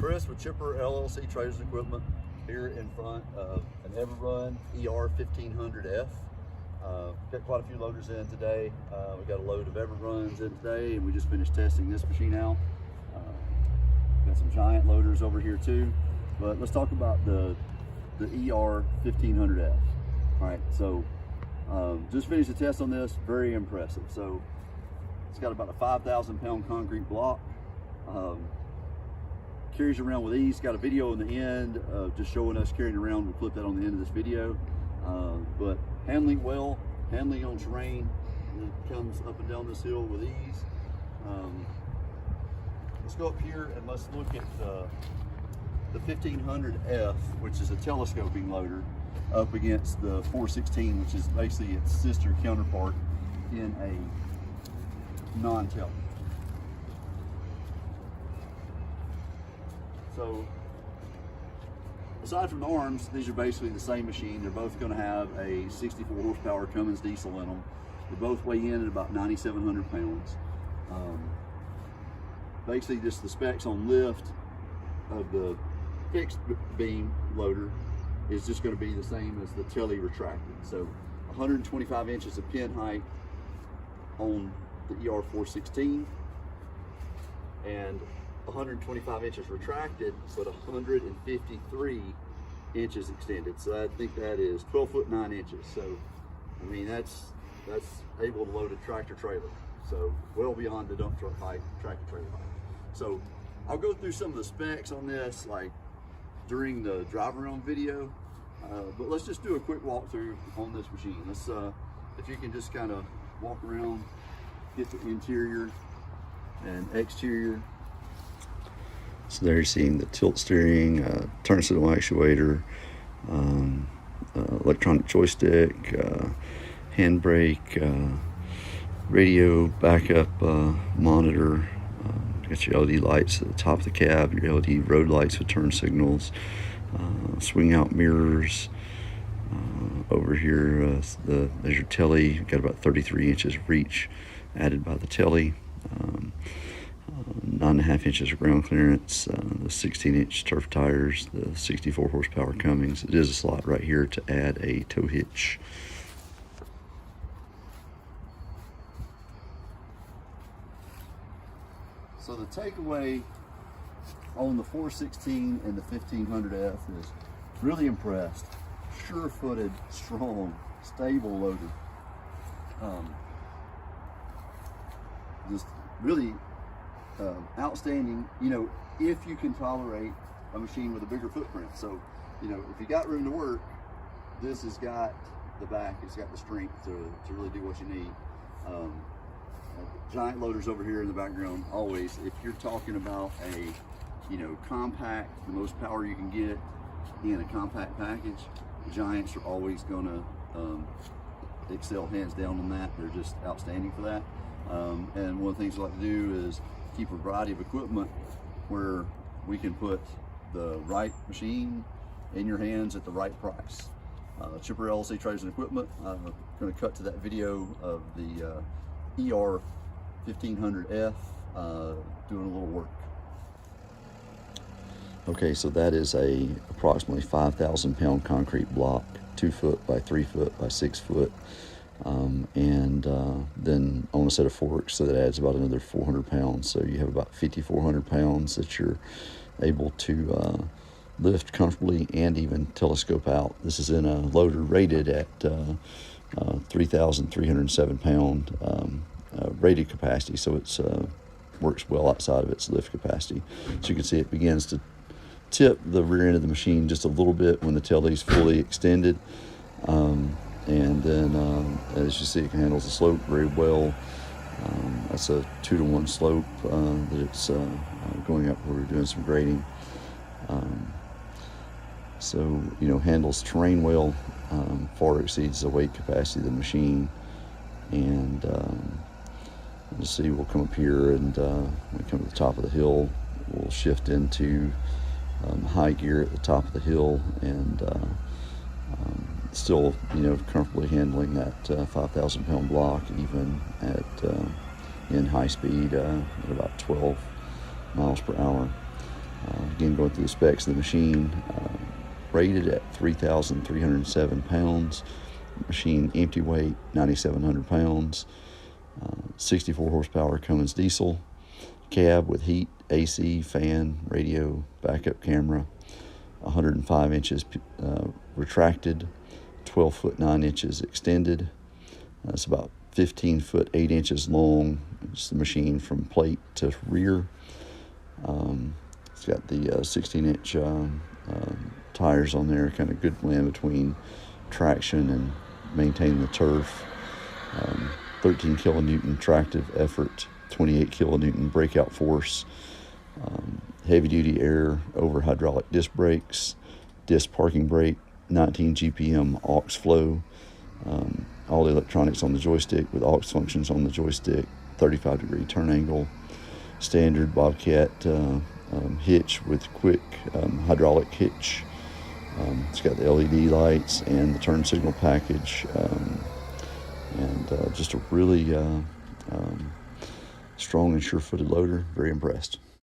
Chris with Chipper LLC Traders and Equipment here in front of an Everun ER1500F. Got quite a few loaders in today. We got a load of Everuns in today, and we just finished testing this machine out. Got some giant loaders over here too, but let's talk about the ER1500F. All right, so just finished the test on this. Very impressive. So it's got about a 5,000 pound concrete block. Carries around with ease. Got a video on the end just showing us carrying around. We'll clip that on the end of this video. But handling well, handling on terrain. It comes up and down this hill with ease. Let's go up here and let's look at the 1500F, which is a telescoping loader, up against the 416, which is basically its sister counterpart in a non-tele. So, aside from the arms, these are basically the same machine. They're both going to have a 64 horsepower Cummins diesel in them. They both weigh in at about 9,700 pounds. Basically, just the specs on lift of the fixed beam loader is just going to be the same as the tele retracted. So, 125 inches of pin height on the ER416 and 125 inches retracted, but 153 inches extended. So I think that is 12 foot 9 inches. So I mean that's able to load a tractor trailer. So well beyond the dump truck height, tractor trailer height. So I'll go through some of the specs on this like during the drive around video, but let's just do a quick walkthrough on this machine. Let's if you can just kind of walk around, get the interior and exterior. So there you're seeing the tilt steering, turn signal actuator, electronic joystick, handbrake, radio backup monitor. Got your LED lights at the top of the cab, your LED road lights with turn signals, swing out mirrors. Over here, there's your tele. Got about 33 inches of reach added by the tele. 9.5 inches of ground clearance, the 16-inch turf tires, the 64 horsepower Cummins. It is a slot right here to add a tow hitch. So the takeaway on the 416 and the 1500F is really impressed. Sure-footed, strong, stable loader. Just really outstanding, you know, if you can tolerate a machine with a bigger footprint. So, you know, if you got room to work, this has got the back, it's got the strength to really do what you need. Giant loaders over here in the background, always. If you're talking about a, you know, compact, the most power you can get in a compact package, the Giants are always gonna excel hands down on that. They're just outstanding for that. And one of the things I like to do is keep a variety of equipment where we can put the right machine in your hands at the right price. Chipper LLC Traders and Equipment. I'm going to cut to that video of the ER1500F doing a little work. Okay, so that is a approximately 5,000 pound concrete block, 2 foot by 3 foot by 6 foot. Then on a set of forks, so that adds about another 400 pounds. So you have about 5,400 pounds that you're able to lift comfortably and even telescope out. This is in a loader rated at 3,307 pound rated capacity, so it's works well outside of its lift capacity. So you can see it begins to tip the rear end of the machine just a little bit when the tele is fully extended. And then, as you see, it handles the slope very well. That's a 2-to-1 slope that it's going up where we're doing some grading. So, you know, handles terrain well, far exceeds the weight capacity of the machine. And you'll see, we'll come up here and when we come to the top of the hill, we'll shift into high gear at the top of the hill and still, you know, comfortably handling that 5,000 pound block, even at in high speed at about 12 miles per hour. Again, going through the specs of the machine, rated at 3,307 pounds. Machine empty weight, 9,700 pounds. 64 horsepower Cummins diesel. Cab with heat, AC, fan, radio, backup camera. 105 inches retracted, 12 foot 9 inches extended. It's about 15 foot 8 inches long. It's the machine from plate to rear. It's got the 16-inch tires on there, kind of good blend between traction and maintaining the turf. 13 kilonewton tractive effort, 28 kilonewton breakout force. Heavy duty air over hydraulic disc brakes, disc parking brake, 19 GPM aux flow. All the electronics on the joystick with aux functions on the joystick, 35-degree turn angle, standard Bobcat hitch with quick hydraulic hitch. It's got the LED lights and the turn signal package, and just a really strong and sure-footed loader. Very impressed.